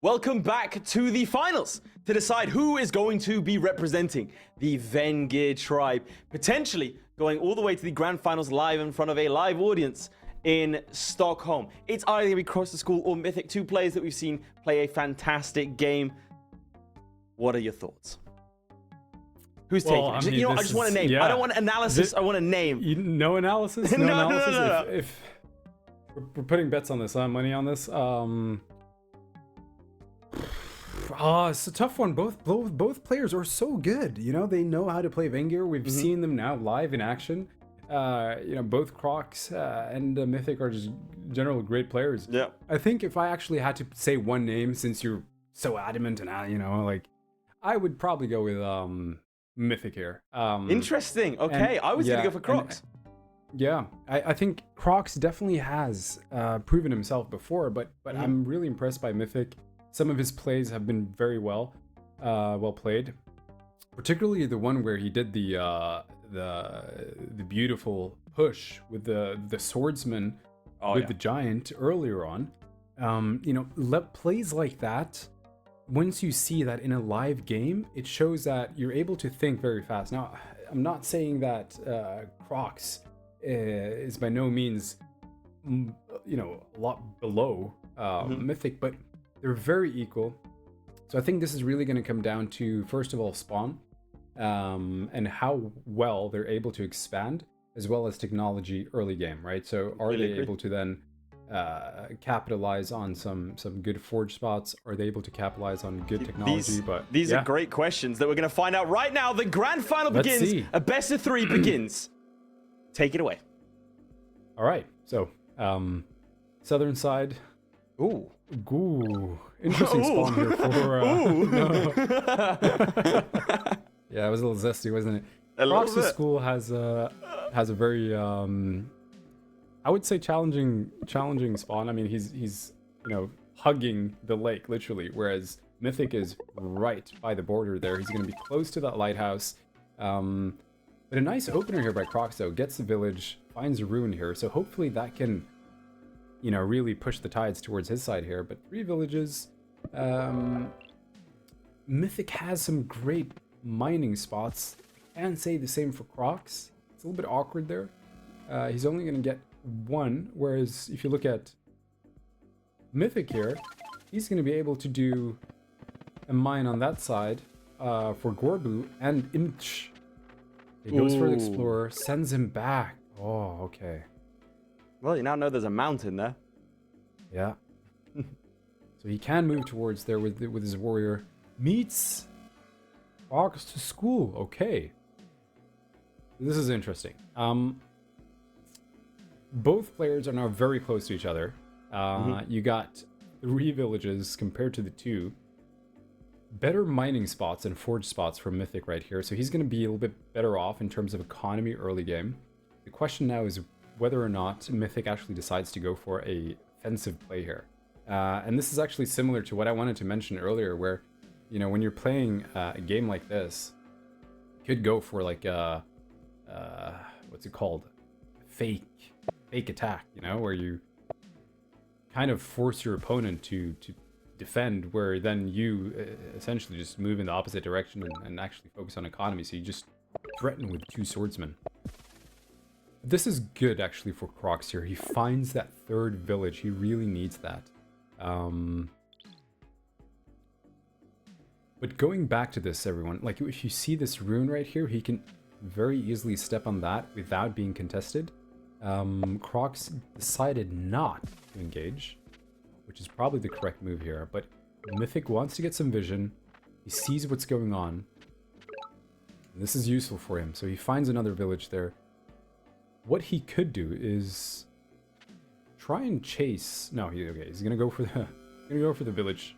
Welcome back to the finals to decide who is going to be representing the Vengir tribe, potentially going all the way to the grand finals live in front of a live audience in Stockholm. It's either going to be CrocsToSchool or Mythic, two players that we've seen play a fantastic game. What are your thoughts? Who's taking it? You know what, I just want a name. Yeah. I don't want analysis, I want a name. No analysis? No, analysis? No. If we're putting bets on this, money on this. It's a tough one. Both players are so good. You know, they know how to play Vengir. We've seen them now live in action. Both Crocs and Mythic are just general great players. Yeah. I think if I actually had to say one name, since you're so adamant and I would probably go with Mythic here. Interesting. Okay, I was gonna go for Crocs. I think Crocs definitely has proven himself before, but I'm really impressed by Mythic. Some of his plays have been very well played, particularly the one where he did the beautiful push with the swordsman the giant earlier on. Plays like that. Once you see that in a live game, it shows that you're able to think very fast. Now, I'm not saying that Crocs is by no means, a lot below Mythic, but they're very equal. So I think this is really going to come down to, first of all, spawn and how well they're able to expand, as well as technology early game, right? So are they able to then capitalize on some good forge spots? Are they able to capitalize on good technology? These are great questions that we're going to find out right now. The grand final begins. A best of 3 begins. Take it away. All right. So southern side. Ooh. Interesting spawn here for yeah, it was a little zesty, wasn't it? CrocsToSchool has a very I would say challenging spawn. I mean, he's hugging the lake literally, whereas Mythic is right by the border there. He's going to be close to that lighthouse. But a nice opener here by Crocs, though. Gets the village, finds a ruin here, so hopefully that can really push the tides towards his side here. But 3 villages. Mythic has some great mining spots. Can't say the same for Crocs. It's a little bit awkward there. He's only going to get 1, whereas if you look at Mythic here, he's going to be able to do a mine on that side for Gorbu and Imch. He goes for the Explorer, sends him back. Oh, okay. Well, you now know there's a mountain there. Yeah. So he can move towards there with his warrior. Meets CrocsToSchool. Okay. This is interesting. Both players are now very close to each other. You got 3 villages compared to the 2. Better mining spots and forge spots for Mythic right here. So he's going to be a little bit better off in terms of economy early game. The question now is whether or not Mythic actually decides to go for a offensive play here. And this is actually similar to what I wanted to mention earlier, where, when you're playing a game like this, you could go for like a, what's it called? Fake attack, where you kind of force your opponent to defend, where then you essentially just move in the opposite direction and actually focus on economy. So you just threaten with 2 swordsmen. This is good actually for Crocs here. He finds that 3rd village. He really needs that. But going back to this, everyone, like if you see this rune right here, he can very easily step on that without being contested. Crocs decided not to engage, which is probably the correct move here. But Mythic wants to get some vision. He sees what's going on. And this is useful for him. So he finds another village there. What he could do is try and chase. No, he's gonna go for the village.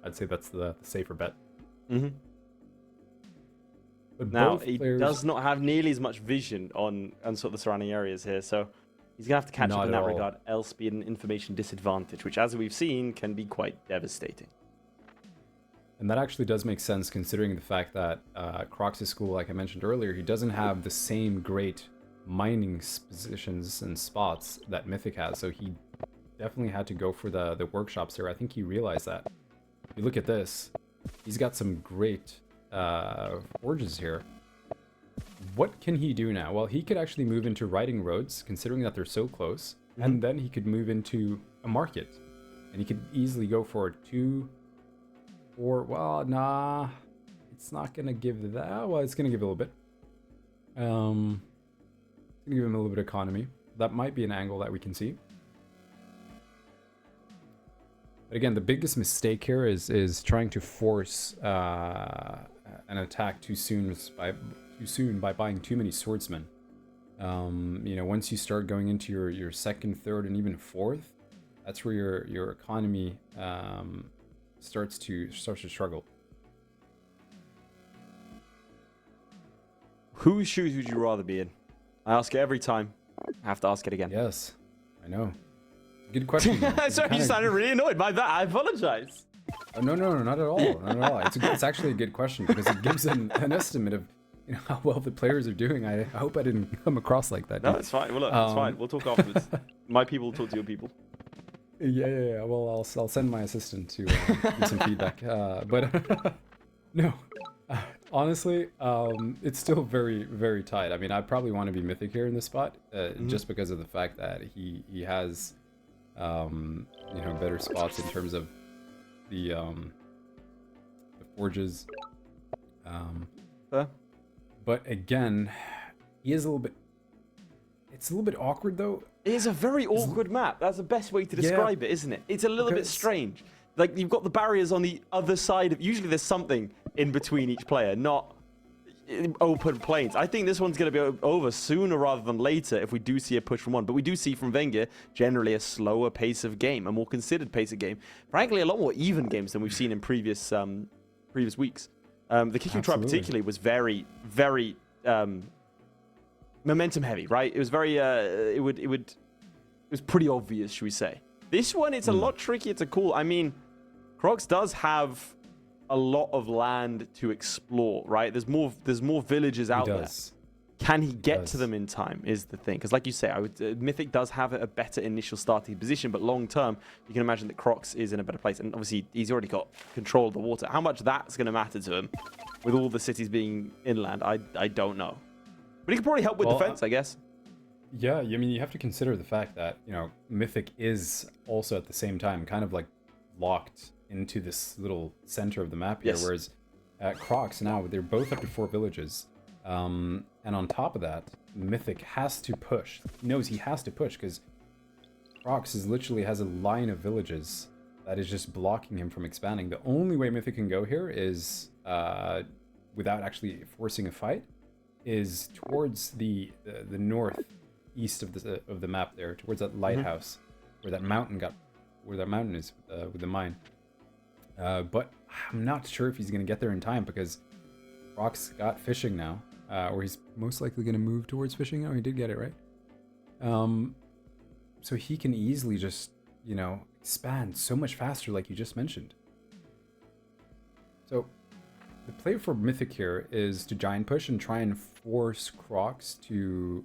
I'd say that's the safer bet. But now he does not have nearly as much vision on sort of the surrounding areas here, so he's gonna have to catch up in that regard, else be at an information disadvantage, which, as we've seen, can be quite devastating. And that actually does make sense, considering the fact that CrocsToSchool, like I mentioned earlier, he doesn't have the same great mining positions and spots that Mythic has, so he definitely had to go for the workshops here. I think he realized that. you look at this, he's got some great forges here. What can he do now? Well, he could actually move into riding roads, considering that they're so close, and then he could move into a market, and he could easily go for 2 or, well, nah, it's not gonna give that. Well, it's gonna give a little bit. It's gonna give him a little bit of economy. That might be an angle that we can see. But again, the biggest mistake here is trying to force an attack too soon by buying too many swordsmen. You know, once you start going into your second, third, and even fourth, that's where your economy starts to struggle. Whose shoes would you rather be in? I ask it every time. I have to ask it again. Yes, I know. Good question. Sorry, you sounded really annoyed by that. I apologize. Oh, no, not at all. Not at all. It's actually a good question because it gives an estimate of, you know, how well the players are doing. I hope I didn't come across like that. No, it's fine. Well, look, it's fine. We'll talk afterwards. My people will talk to your people. Yeah. Well, I'll send my assistant to give some feedback. But no, honestly, it's still very, very tight. I mean, I probably want to be Mythic here in this spot, just because of the fact that he has, you know, better spots in terms of the forges. But again, he is a little bit. It's a little bit awkward though. It is a very awkward map. That's the best way to describe it, isn't it? It's a little bit strange. Like, you've got the barriers on the other side of... Usually there's something in between each player, not open plains. I think this one's going to be over sooner rather than later if we do see a push from one. But we do see from Vengir generally a slower pace of game, a more considered pace of game. Frankly, a lot more even games than we've seen in previous weeks. The Kicking Tribe particularly was very, very momentum heavy, right? It was very... it was pretty obvious, should we say. This one, it's a lot trickier to call. I mean, Crocs does have a lot of land to explore, right? There's more villages out there. Can he get to them in time is the thing. Because like you say, Mythic does have a better initial starting position, but long term, you can imagine that Crocs is in a better place. And obviously, he's already got control of the water. How much that's going to matter to him with all the cities being inland, I don't know. But he could probably help with defense, I guess. Yeah, I mean, you have to consider the fact that, you know, Mythic is also at the same time kind of like locked into this little center of the map here, whereas Crocs now, they're both up to 4 villages. And on top of that, Mythic has to push. He knows he has to push because Crocs literally has a line of villages that is just blocking him from expanding. The only way Mythic can go here is, without actually forcing a fight, is towards the northeast of the map there, towards that lighthouse, where that mountain is with the mine. But I'm not sure if he's gonna get there in time because Crocs got fishing now, or he's most likely gonna move towards fishing. Oh, he did get it right. So he can easily just, you know, expand so much faster, like you just mentioned. So the play for Mythic here is to giant push and try and force Crocs to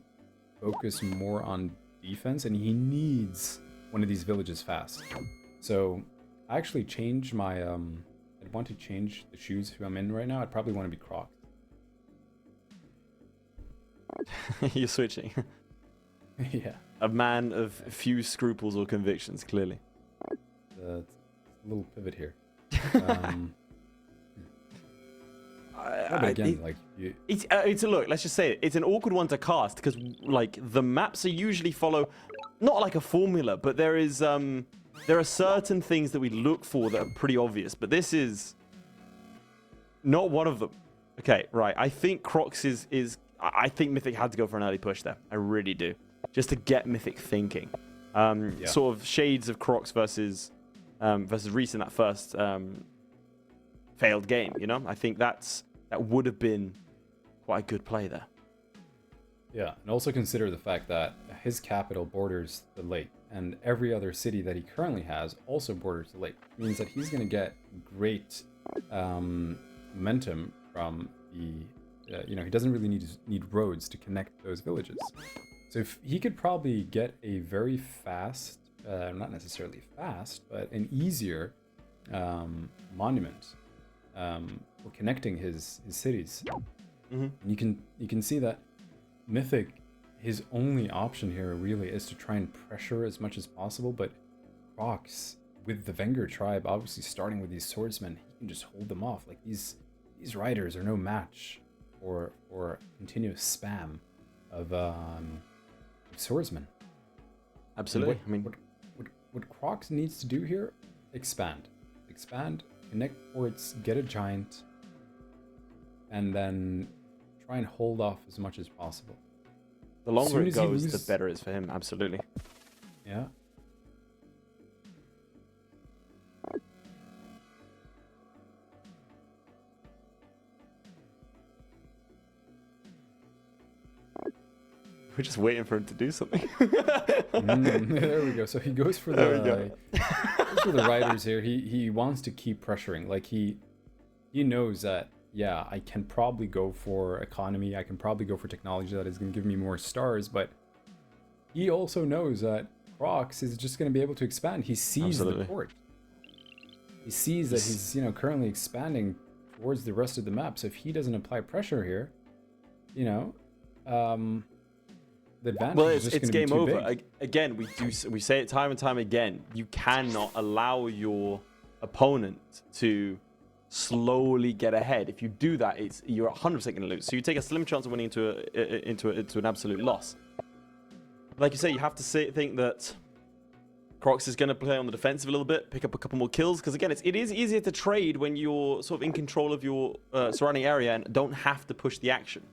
focus more on defense, and he needs one of these villages fast. So I actually changed my I'd want to change the shoes who I'm in right now. I'd probably want to be Crocs. You're switching. Yeah. A man of few scruples or convictions, clearly. It's a little pivot here. But again, it's a look. Let's just say it. It's an awkward one to cast because like the maps are usually follow not like a formula, but there are certain things that we look for that are pretty obvious. But this is not one of them. Okay, right. I think Crocs is. I think Mythic had to go for an early push there. I really do, just to get Mythic thinking. Sort of shades of Crocs versus Reese in that first failed game. You know, I think that would have been quite a good play there. Yeah, and also consider the fact that his capital borders the lake, and every other city that he currently has also borders the lake. It means that he's going to get great momentum from the. You know, he doesn't really need roads to connect those villages. So if he could probably get a very fast, not necessarily fast, but an easier monument for connecting his cities. Mm-hmm. And you can see that Mythic, his only option here really is to try and pressure as much as possible, but Crocs, with the Vengir tribe obviously starting with these swordsmen, he can just hold them off. Like these riders are no match for continuous spam of swordsmen. Absolutely. What Crocs needs to do here, expand, connect ports, get a giant, and then try and hold off as much as possible. The longer it goes, the better it is for him. Absolutely. Yeah. We're just waiting for him to do something. There we go. So he goes for the riders here. He wants to keep pressuring. Like he knows that, yeah, I can probably go for economy. I can probably go for technology that is going to give me more stars. But he also knows that Crocs is just going to be able to expand. He sees the port. He sees that he's currently expanding towards the rest of the map. So if he doesn't apply pressure here, the advantage is just it's going to be game too over. big. Again, we say it time and time again. You cannot allow your opponent to slowly get ahead. If you do that, you're 100% going to lose. So you take a slim chance of winning into an absolute loss. Like you say, you have to think that Crocs is going to play on the defensive a little bit, pick up a couple more kills, because again, it is easier to trade when you're sort of in control of your surrounding area and don't have to push the action.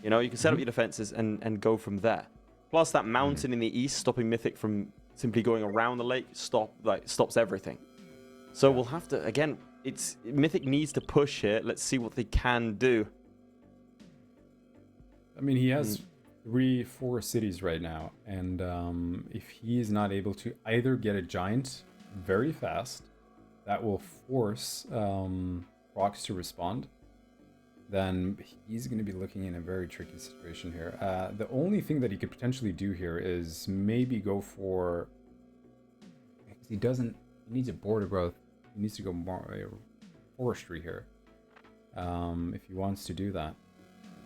You can set up your defenses and go from there. Plus, that mountain in the east, stopping Mythic from simply going around the lake, stops everything. So we'll have to, again, Mythic needs to push here. Let's see what they can do. I mean, he has 3-4 cities right now, and if he is not able to either get a giant very fast, that will force Crocs to respond, then he's going to be looking in a very tricky situation here. The only thing that he could potentially do here is maybe go for... He needs a border growth. He needs to go more forestry here if he wants to do that.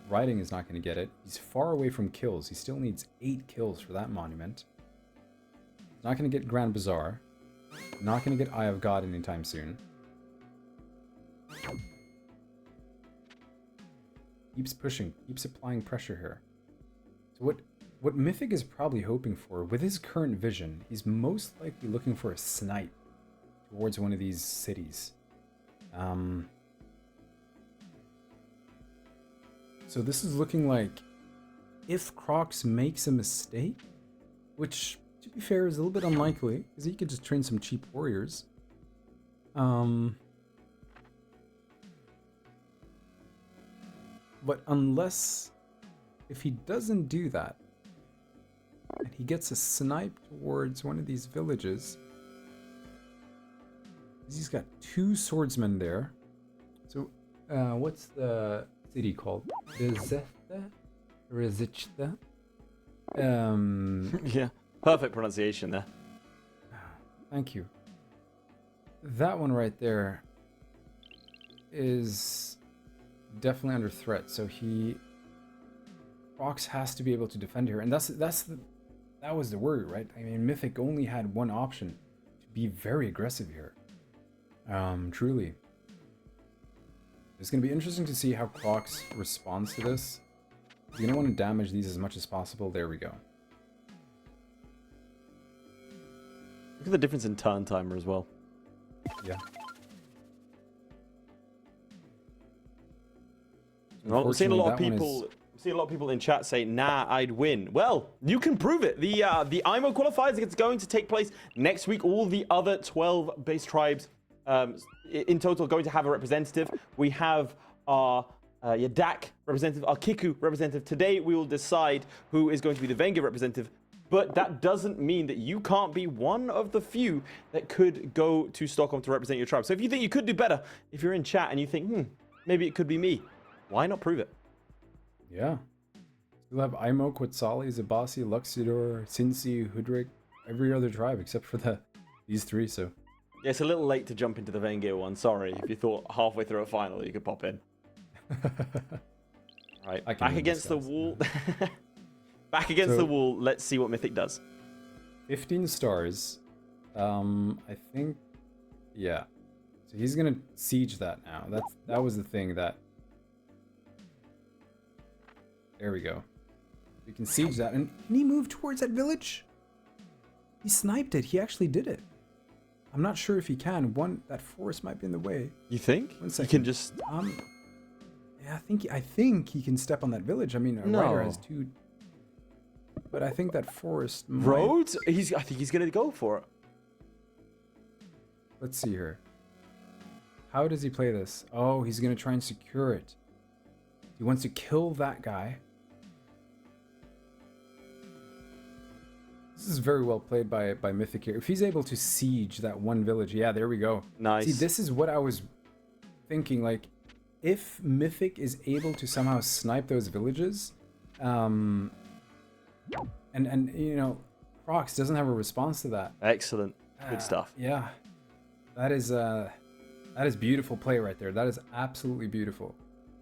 Riding is not going to get it. He's far away from kills. He still needs 8 kills for that monument. He's not going to get Grand Bazaar. Not going to get Eye of God anytime soon. Keeps pushing, keeps applying pressure here. So what Mythic is probably hoping for, with his current vision, he's most likely looking for a snipe towards one of these cities. So this is looking like if Crocs makes a mistake, which to be fair is a little bit unlikely, because he could just train some cheap warriors. But if he doesn't do that, and he gets a snipe towards one of these villages, he's got 2 swordsmen there. So, what's the city called? Rezichta? Yeah, perfect pronunciation there. Thank you. That one right there is definitely under threat, so Crocs has to be able to defend here, and that was the worry, right? I mean, Mythic only had one option, to be very aggressive here. Truly. It's going to be interesting to see how Crocs responds to this. He's going to want to damage these as much as possible. There we go. Look at the difference in turn timer as well. Yeah. Well, we're seeing a lot of people in chat say, "Nah, I'd win." Well, you can prove it. The IMO qualifiers is going to take place next week. All the other 12 base tribes in total are going to have a representative. We have our Yadak representative, our Kiku representative. Today we will decide who is going to be the Vengir representative. But that doesn't mean that you can't be one of the few that could go to Stockholm to represent your tribe. So if you think you could do better, if you're in chat and you think, maybe it could be me, why not prove it? Yeah. We'll have Aimo, Quetzali, Zabasi, Luxidor, Cincy, Hudrik, every other tribe except for these 3, so Yeah, it's a little late to jump into the Vengir one. Sorry, if you thought halfway through a final you could pop in. Right, back against the wall. Back against the wall. Let's see what Mythic does. 15 stars. I think, yeah. So he's gonna siege that now. That was the thing that. There we go. We can siege that, and can he move towards that village? He sniped it. He actually did it. I'm not sure if he can. That forest might be in the way. You think? 1 second. You can just. Yeah, I think he can step on that village. I mean, a rider has 2. But I think that forest roads. I think he's gonna go for it. Let's see here. How does he play this? Oh, he's gonna try and secure it. He wants to kill that guy. This is very well played by Mythic here. If he's able to siege that one village, yeah, there we go. Nice. See, this is what I was thinking. Like, if Mythic is able to somehow snipe those villages, and you know, Crocs doesn't have a response to that. Excellent. Good stuff. Yeah, that is beautiful play right there. That is absolutely beautiful.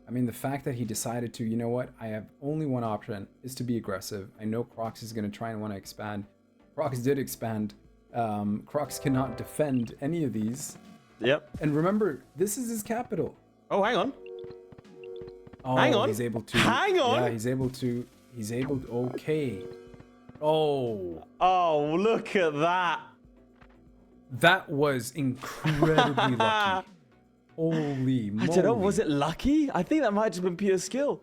I mean, the fact that he decided to, you know what, I have only one option, is to be aggressive. I know Crocs is going to try and want to expand. Crocs did expand. Crocs cannot defend any of these. Yep. And remember, this is his capital. Oh, hang on. Oh, hang on. He's able to. Hang on. Yeah, he's able to. Okay. Oh. Oh, look at that. That was incredibly lucky. Holy moly. I don't know, was it lucky? I think that might have just been pure skill.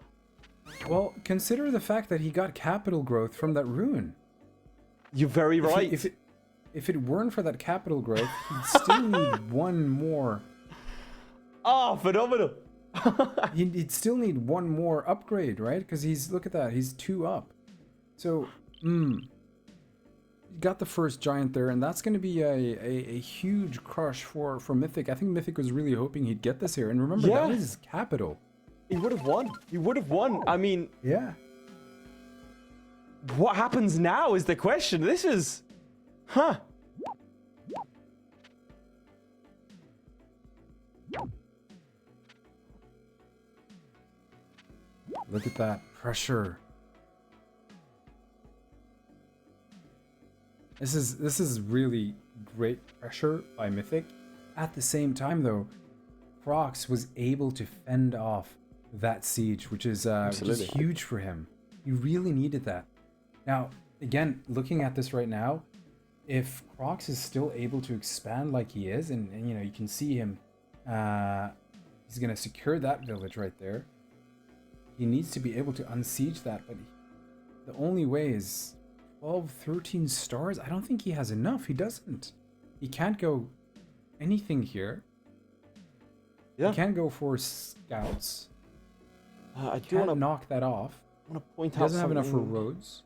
Well, consider the fact that he got capital growth from that rune. You're very right. If it weren't for that capital growth, he'd still need one more. Oh, phenomenal. He'd still need one more upgrade, right? Because look at that, he's 2 up. So, got the first giant there, and that's going to be a huge crush for Mythic. I think Mythic was really hoping he'd get this here. And remember, that is his capital. He would have won. He would have won. I mean... Yeah. What happens now is the question. This is... Huh. Look at that pressure. This is really great pressure by Mythic. At the same time, though, Crocs was able to fend off that siege, which is huge for him. He really needed that. Now, again, looking at this right now, if Crocs is still able to expand like he is, and you know, you can see him, he's gonna secure that village right there. He needs to be able to unsiege that, but the only way is 12, 13 stars. I don't think he has enough. He doesn't. He can't go anything here. Yeah. He can't go for scouts. I do want to knock that off. I want to point out he doesn't have enough for roads.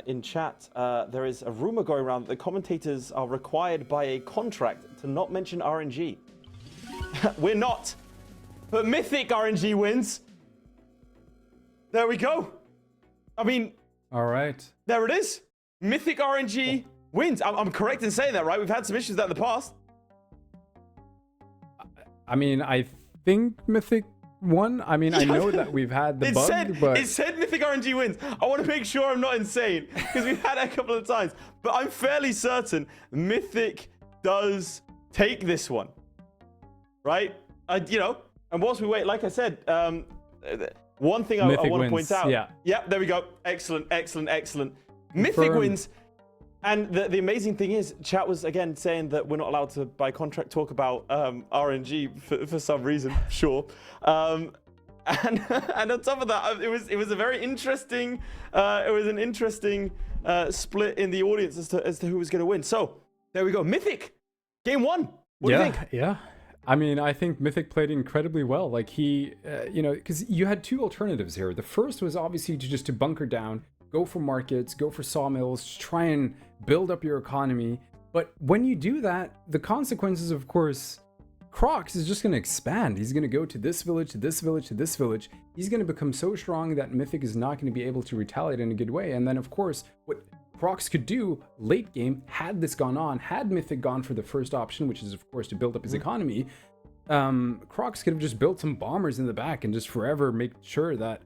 In chat, there is a rumor going around that the commentators are required by a contract to not mention RNG. We're not. But Mythic RNG wins. There we go. I mean... All right. There it is. Mythic RNG wins. I'm correct in saying that, right? We've had some issues with that in the past. I mean, I think Mythic won. I mean, I know that we've had the bug, but... It said Mythic RNG wins. I want to make sure I'm not insane, because we've had it a couple of times. But I'm fairly certain Mythic does take this one. Right? You know, and whilst we wait, like I said, one thing I want to point out. Yeah. Yep, there we go. Excellent, excellent, excellent. Mythic wins. And the amazing thing is, chat was, again, saying that we're not allowed to, by contract, talk about RNG for some reason. Sure. And on top of that, it was a very interesting, split in the audience as to who was going to win. So, there we go. Mythic, game 1. What do you think? Yeah. I mean, I think Mythic played incredibly well. Like he, you know, because you had 2 alternatives here. The first was obviously to bunker down, go for markets, go for sawmills, try and build up your economy. But when you do that, the consequences, of course, Crocs is just going to expand. He's going to go to this village, to this village, to this village. He's going to become so strong that Mythic is not going to be able to retaliate in a good way. And then, of course, what Crocs could do late game, had this gone on, had Mythic gone for the first option, which is of course to build up his economy, Crocs could have just built some bombers in the back and just forever make sure that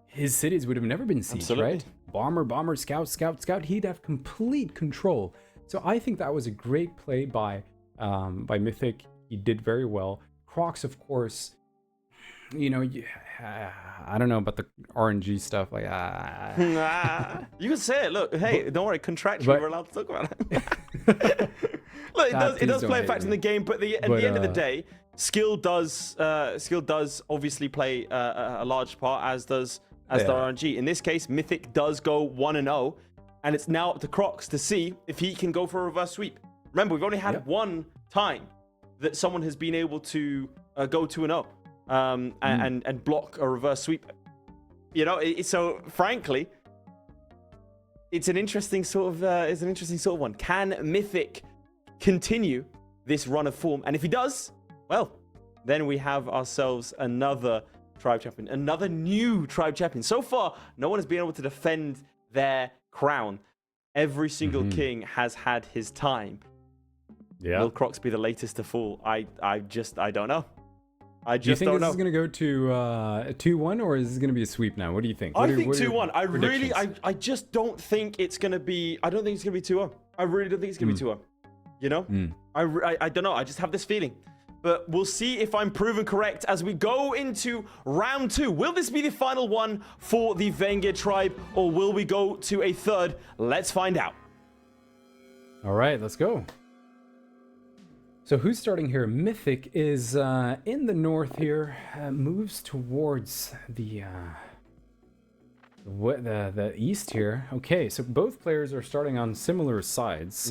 his cities would have never been sieged, right? Bomber, scout, he'd have complete control. So I think that was a great play by Mythic. He did very well. Crocs, of course, you know, I don't know about the RNG stuff. Like, you can say it. Look, hey, don't worry. Contractually, we're allowed to talk about it. Look, it does play a factor in the game, but at the end of the day, skill does obviously play a large part, as does the RNG. In this case, Mythic does go 1-0, and it's now up to Crocs to see if he can go for a reverse sweep. Remember, we've only had one time that someone has been able to go 2-0 and block a reverse sweep. You know, so frankly, it's an interesting sort of one. Can Mythic continue this run of form? And if he does, well, then we have ourselves another tribe champion, another new tribe champion. So far, no one has been able to defend their crown. Every single king has had his time. Yeah. Will Crocs be the latest to fall? I don't know. Do you think this is going to go to 2-1, or is this going to be a sweep now? What do you think? I think 2-1. I just don't think it's going to be. I don't think it's going to be 2-0. I really don't think it's going to be 2-0. You know, I don't know. I just have this feeling. But we'll see if I'm proven correct as we go into round 2. Will this be the final one for the Vengir tribe, or will we go to a third? Let's find out. All right, let's go. So who's starting here? Mythic is in the north here, moves towards the east here. Okay, so both players are starting on similar sides,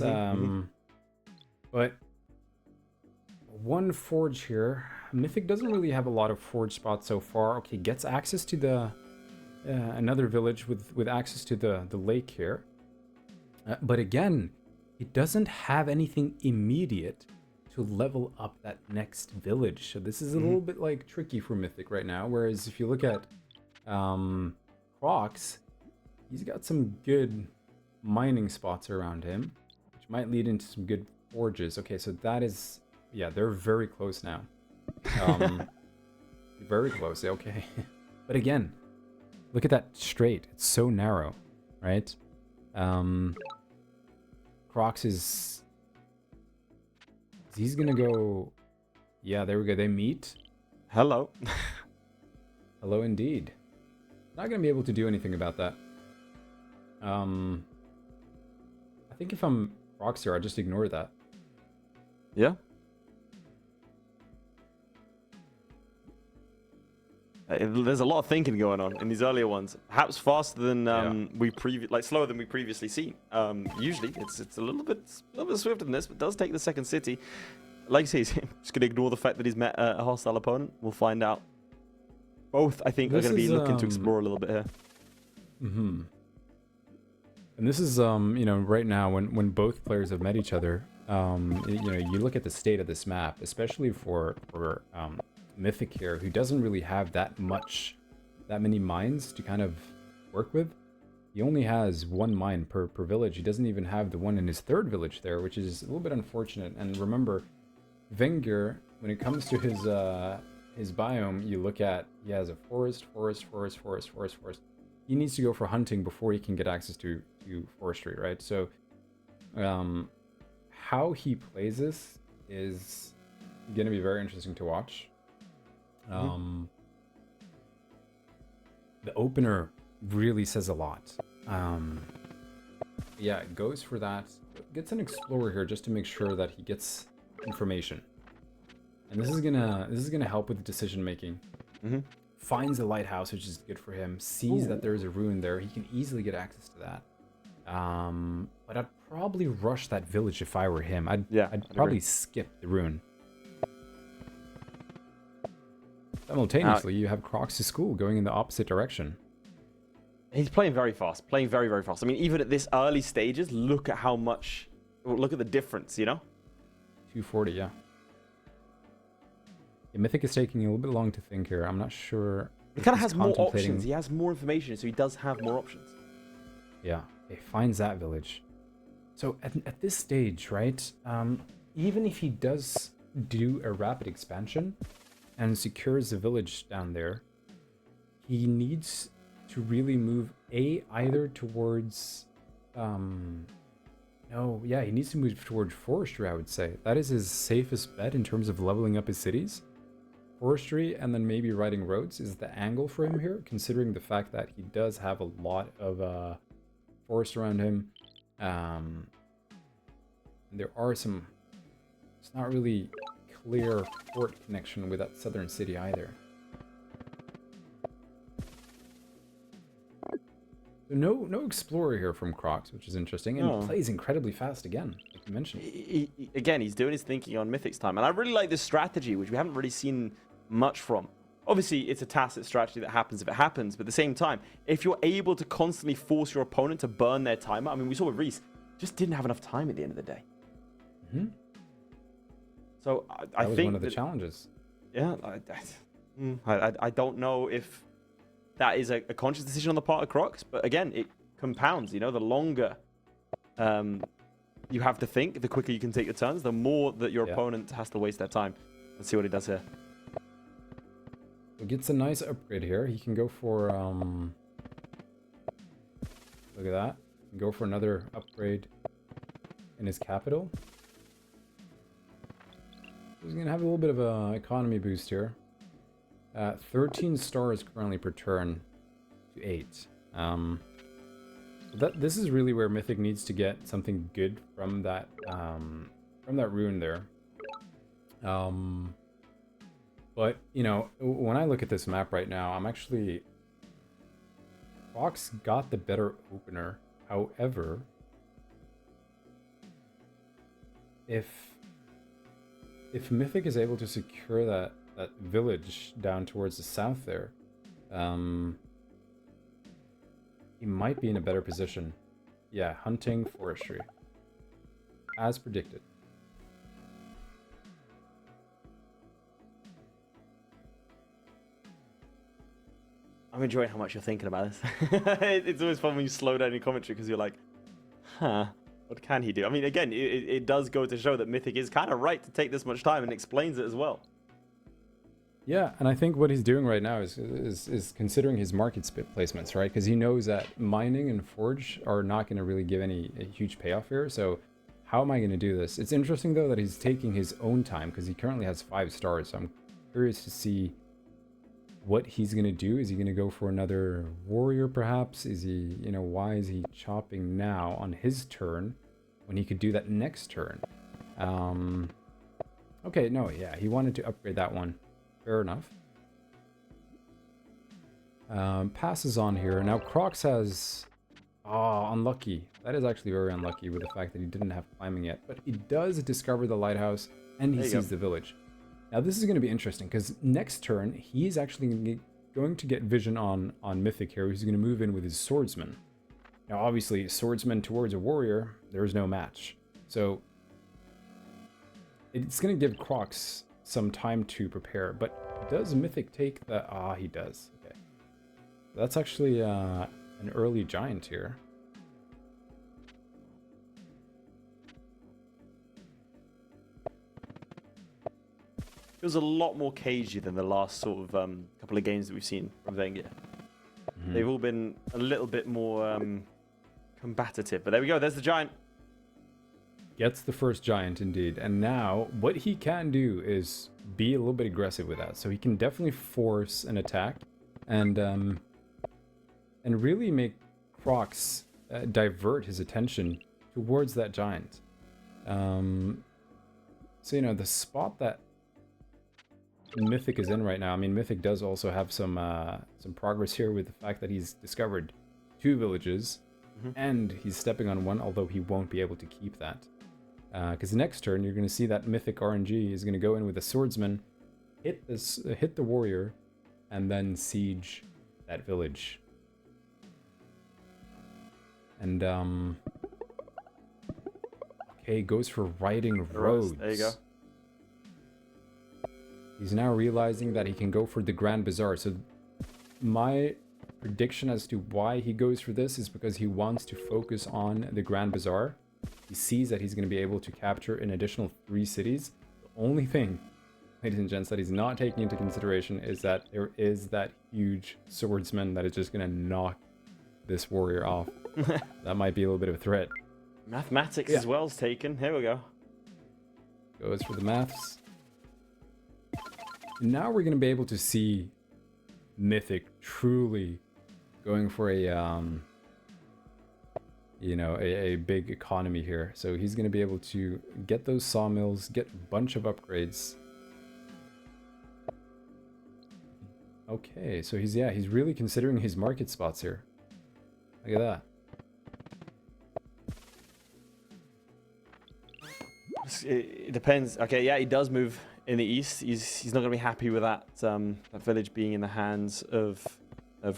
but one forge here. Mythic doesn't really have a lot of forge spots so far. Okay, gets access to the another village with access to the lake here, but again, it doesn't have anything immediate to level up that next village. So this is a little bit like tricky for Mythic right now. Whereas if you look at Crocs, he's got some good mining spots around him, which might lead into some good forges. Okay, so that is, yeah, they're very close now. Very close, okay. But again, look at that strait. It's so narrow, right? Crocs is... He's gonna go... Yeah, there we go. They meet. Hello. Hello indeed. Not gonna be able to do anything about that. I think if I'm Crocs here, I'll just ignore that. Yeah. There's a lot of thinking going on in these earlier ones. Perhaps faster than slower than we previously seen. Usually it's a little bit swifter than this, but does take the second city. Like I say, he's just gonna ignore the fact that he's met a hostile opponent. We'll find out. Both, I think, are gonna be looking to explore a little bit here. And this is you know, right now when both players have met each other, you know, you look at the state of this map, especially for Mythic here, who doesn't really have that many mines to kind of work with. He only has one mine per village. He doesn't even have the one in his third village there, which is a little bit unfortunate. And remember, Vengir, when it comes to his biome, you look at, he has a forest. He needs to go for hunting before he can get access to forestry, right? So how he plays this is going to be very interesting to watch. The opener really says a lot. Yeah, it goes for that. Gets an explorer here just to make sure that he gets information. And this is gonna help with decision making. Finds a lighthouse, which is good for him. Sees that there's a ruin there. He can easily get access to that. But I'd probably rush that village if I were him. I'd probably skip the ruin. Simultaneously, you have CrocsToSchool going in the opposite direction. He's playing very fast, playing very, very fast. I mean, even at this early stages, look at the difference, you know? 240, yeah. Mythic is taking a little bit long to think here. I'm not sure. He kind of has more options. He has more information, so he does have more options. Yeah. Okay, finds that village. So at this stage, right, even if he does do a rapid expansion and secures the village down there, he needs to really move either towards he needs to move towards forestry, I would say. That is his safest bet in terms of leveling up his cities. Forestry and then maybe riding roads is the angle for him here, considering the fact that he does have a lot of forest around him. And there are some... It's not really clear fort connection with that southern city either. So no explorer here from Crocs, which is interesting, and he plays incredibly fast again, like you mentioned. Again, he's doing his thinking on Mythic's time, and I really like this strategy, which we haven't really seen much from. Obviously, it's a tacit strategy that happens if it happens, but at the same time, if you're able to constantly force your opponent to burn their timer, I mean, we saw with Reese, just didn't have enough time at the end of the day. Mm-hmm. So I was think one of the challenges. Yeah, I don't know if that is a conscious decision on the part of Crocs, but again, it compounds. You know, the longer you have to think, the quicker you can take your turns, the more that your opponent has to waste their time. Let's see what he does here. He gets a nice upgrade here. He can go for look at that. He can go for another upgrade in his capital. He's gonna have a little bit of an economy boost here. 13 stars currently per turn to 8. This is really where Mythic needs to get something good from that rune there. But you know, when I look at this map right now, I'm actually Fox got the better opener. However, if Mythic is able to secure that village down towards the south there, he might be in a better position. Yeah, hunting forestry. As predicted. I'm enjoying how much you're thinking about this. It's always fun when you slow down your commentary because you're like, huh, what can he do? I mean, again, it does go to show that Mythic is kind of right to take this much time and explains it as well. Yeah, and I think what he's doing right now is considering his market placements, right? Because he knows that mining and forge are not going to really give a huge payoff here. So how am I going to do this? It's interesting, though, that he's taking his own time because he currently has 5 stars. So I'm curious to see what he's going to do. Is he going to go for another warrior, perhaps? Is he, you know, why is he chopping now on his turn when he could do that next turn? Okay, no, yeah, he wanted to upgrade that one. Fair enough. Passes on here. Now Crocs has... Oh, unlucky. That is actually very unlucky with the fact that he didn't have climbing yet. But he does discover the lighthouse and he sees the village. Now this is going to be interesting because next turn he's actually going to get vision on Mythic here. He's going to move in with his swordsman. Now obviously swordsman towards a warrior, there's no match. So it's going to give Crocs some time to prepare, but does Mythic take the... he does. Okay. That's actually an early giant here. Feels a lot more cagey than the last sort of couple of games that we've seen from Vengir. Mm-hmm. They've all been a little bit more combative, but there we go, there's the giant. Gets the first giant indeed, and now what he can do is be a little bit aggressive with that. So he can definitely force an attack and really make Crocs divert his attention towards that giant. So you know, the spot that Mythic is in right now, I mean, Mythic does also have some progress here with the fact that he's discovered 2 villages, and he's stepping on one, although he won't be able to keep that. Because next turn, you're going to see that MythicRNG is going to go in with a swordsman, hit the warrior, and then siege that village. And, okay, goes for riding roads. There you go. He's now realizing that he can go for the Grand Bazaar. So my prediction as to why he goes for this is because he wants to focus on the Grand Bazaar. He sees that he's going to be able to capture an additional 3 cities. The only thing, ladies and gents, that he's not taking into consideration is that there is that huge swordsman that is just going to knock this warrior off. That might be a little bit of a threat. Mathematics as well is taken. Here we go. Goes for the maths. Now we're going to be able to see Mythic truly going for a, you know, a big economy here. So he's going to be able to get those sawmills, get a bunch of upgrades. Okay, so he's really considering his market spots here. Look at that. It depends. Okay, yeah, he does move in the east. He's not going to be happy with that that village being in the hands of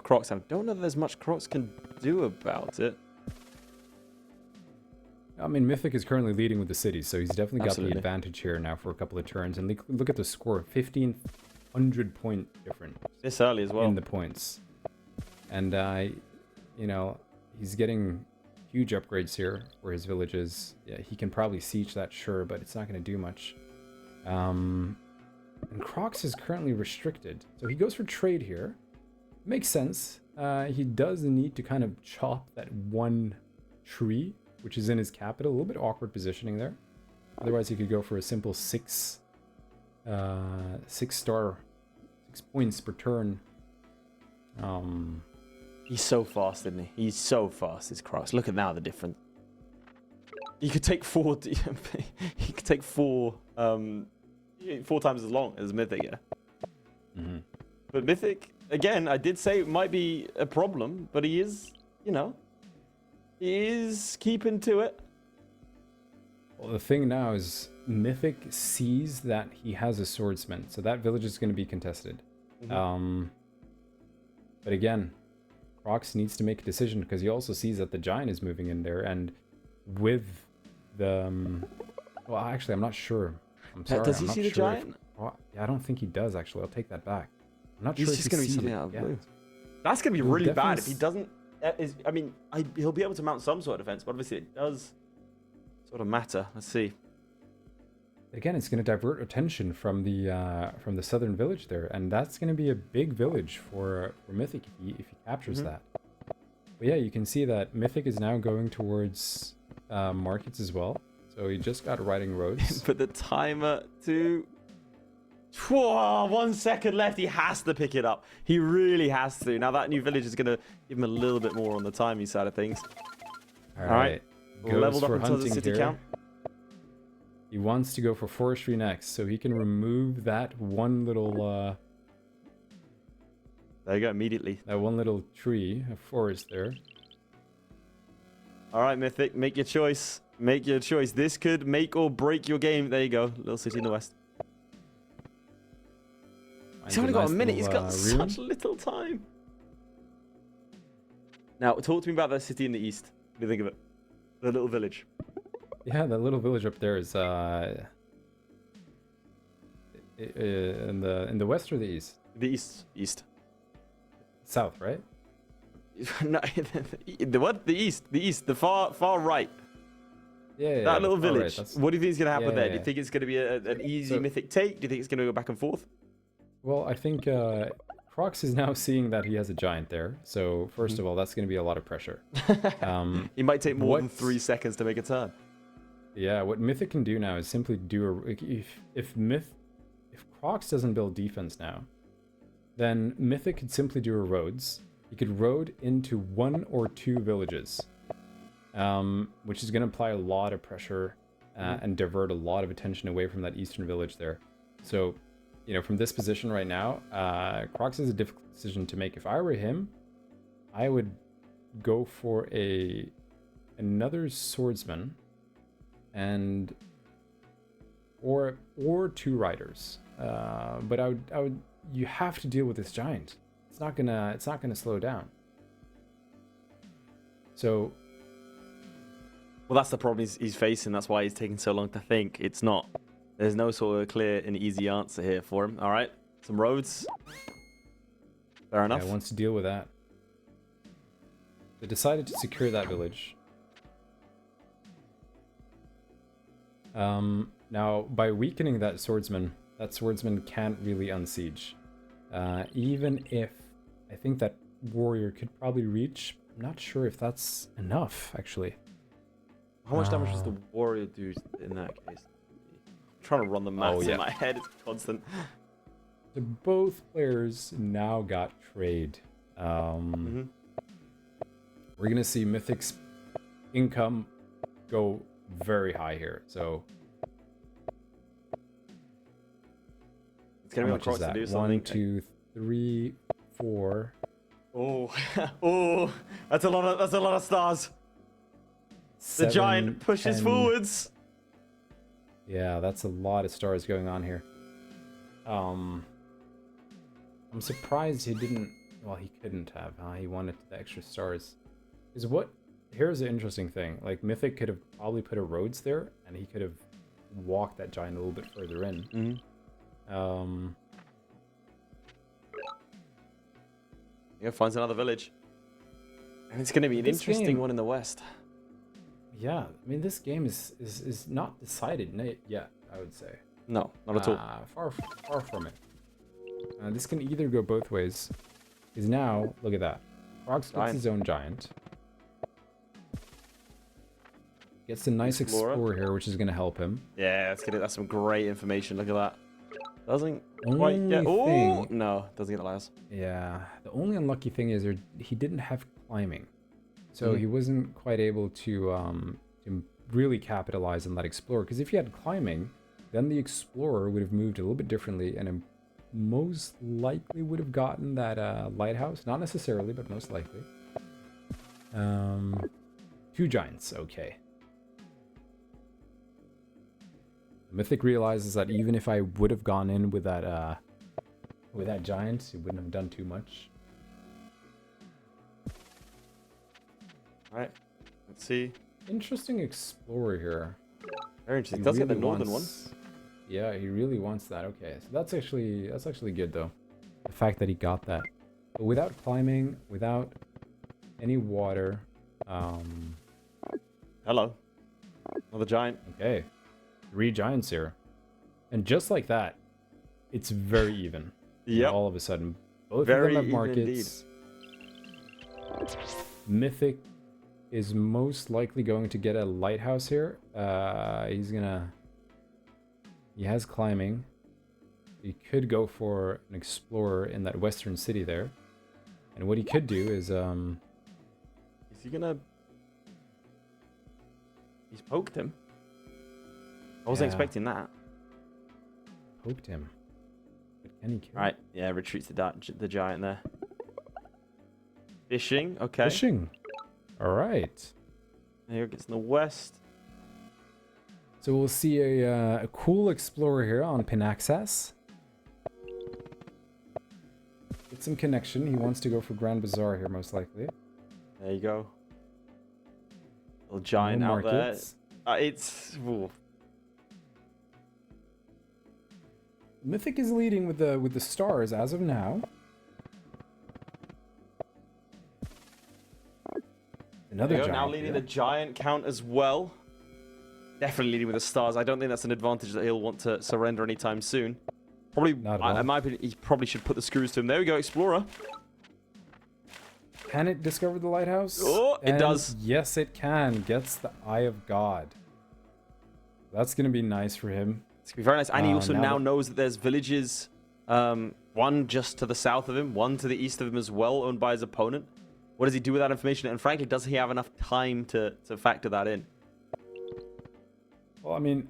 Crocs. I don't know that there's much Crocs can do about it. I mean, Mythic is currently leading with the cities, so he's definitely got the Absolutely. advantage here now for a couple of turns. And look at the score, 1,500 point difference This early as well. in the points. And, you know, he's getting huge upgrades here for his villages. Yeah, he can probably siege that, sure, but it's not going to do much. And Crocs is currently restricted, so he goes for trade here. Makes sense. He does need to kind of chop that one tree, which is in his capital. A little bit awkward positioning there. Otherwise, he could go for a simple 6 points per turn. He's so fast, isn't he? He's so fast, this Crocs. Look at now the difference. He could take 4. He could take 4 times as long as Mythic, yeah. Mm-hmm. But Mythic, again, I did say it might be a problem, but he is, you know, he is keeping to it. Well, the thing now is Mythic sees that he has a swordsman, so that village is going to be contested. Mm-hmm. But again, Crocs needs to make a decision because he also sees that the giant is moving in there, and with the well, actually, I'm not sure. I'm sorry. Does I'm he not see the sure giant? Yeah, I don't think he does actually. I'll take that back. I'm not He's sure. just if going to be sees something it out of yet. blue. That's going to be We'll really bad if definitely he doesn't. I mean, he'll be able to mount some sort of defense, but obviously it does sort of matter. Let's see. Again, it's going to divert attention from the southern village there, and that's going to be a big village for Mythic if he captures that. But yeah, you can see that Mythic is now going towards markets as well. So he just got riding roads. Put the timer to 1 second left. He has to pick it up. He really has to. Now that new village is going to give him a little bit more on the timing side of things. All right. Goes Leveled up for until the hunting city here. count. He wants to go for forestry next, so he can remove that one little There you go, immediately. tree, a forest there. All right, Mythic, make your choice. Make your choice. This could make or break your game. There you go. Little city in the west. He's only got a minute. He's got such little time. Now, talk to me about that city in the east. What do you think of it? The little village. Yeah, that little village up there is in the west or the east? The east. South, right? No, the what? The east. The far right. Yeah, That little village. Right, what do you think is going to happen Yeah, there? yeah, Do you think it's going to be an easy So- Mythic take? Do you think it's going to go back and forth? Well, I think Crocs is now seeing that he has a giant there. So first of all, that's going to be a lot of pressure. He might take more than what- 3 seconds to make a turn. Yeah, what Mythic can do now is simply do if Crocs doesn't build defense now, then Mythic could simply do a roads. He could road into 1 or 2 villages, which is going to apply a lot of pressure and divert a lot of attention away from that eastern village there. So, you know, from this position right now, Crocs has a difficult decision to make. If I were him, I would go for another swordsman. And or 2 riders, but I would. You have to deal with this giant. It's not gonna slow down. So, Well, that's the problem he's facing. That's why he's taking so long to think. It's not. There's no sort of clear and easy answer here for him. All right, some roads. Fair enough. yeah, wants to deal with that. they decided to secure that village. Now, by weakening that swordsman can't really unsiege. Even if I think that warrior could probably reach, I'm not sure if that's enough, actually. How much damage does the warrior do in that case? I'm trying to run the maths in my head. It's constant. So both players now got trade. We're gonna see Mythic's income go very high here. So it's gonna be on Crocs to do something. 1, 2, 3, 4. Oh, oh, that's a lot of stars. 7, the giant pushes 10. forwards. Yeah, that's a lot of stars going on here. I'm surprised he didn't. Well, he couldn't have. He wanted the extra stars. Because here's the interesting thing. Like, Mythic could have probably put a roads there, and he could have walked that giant a little bit further in. Yeah, finds another village. And it's going to be an interesting one in the west. Yeah, I mean, this game is not decided yet, I would say. No, not at all. Far from it. This can either go both ways. Because now, look at that. Crocs gets his own giant. Gets a nice explorer here, which is going to help him. Yeah, that's some great information. Look at that. Doesn't quite get... Oh, no, doesn't get the last. Yeah, the only unlucky thing is he didn't have climbing. So he wasn't quite able to really capitalize on that explorer. Because if he had climbing, then the explorer would have moved a little bit differently and most likely would have gotten that lighthouse. Not necessarily, but most likely. 2 giants, okay. Mythic realizes that even if I would have gone in with that giant, it wouldn't have done too much. Alright, let's see. Interesting explorer here. Very interesting. He does get the northern one. Yeah, he really wants that. Okay, so that's actually good though. The fact that he got that. But without climbing, without any water. Hello. Another giant. Okay. 3 giants here. And just like that, it's very even. Yeah. All of a sudden. Both of them have markets. Mythic is most likely going to get a lighthouse here. He has climbing. He could go for an explorer in that western city there. And what he could do is Is he gonna... He's poked him. I wasn't expecting that. Poked him. But can he kill him? Right, yeah, retreats the giant there. Fishing, okay. Fishing. Alright. Here it gets in the west. So we'll see a cool explorer here on Pinaxas. Get some connection. He wants to go for Grand Bazaar here, most likely. There you go. Little giant out there. It's... Ooh. Mythic is leading with the stars as of now. Another giant. Now leading the giant count as well. Definitely leading with the stars. I don't think that's an advantage that he'll want to surrender anytime soon. Probably, in my opinion, he probably should put the screws to him. There we go, Explorer. Can it discover the lighthouse? Oh, it does. Yes, it can. Gets the Eye of God. That's going to be nice for him. It's going to be very nice. And he also now knows that there's villages, one just to the south of him, one to the east of him as well, owned by his opponent. What does he do with that information? And frankly, does he have enough time to factor that in? Well, I mean,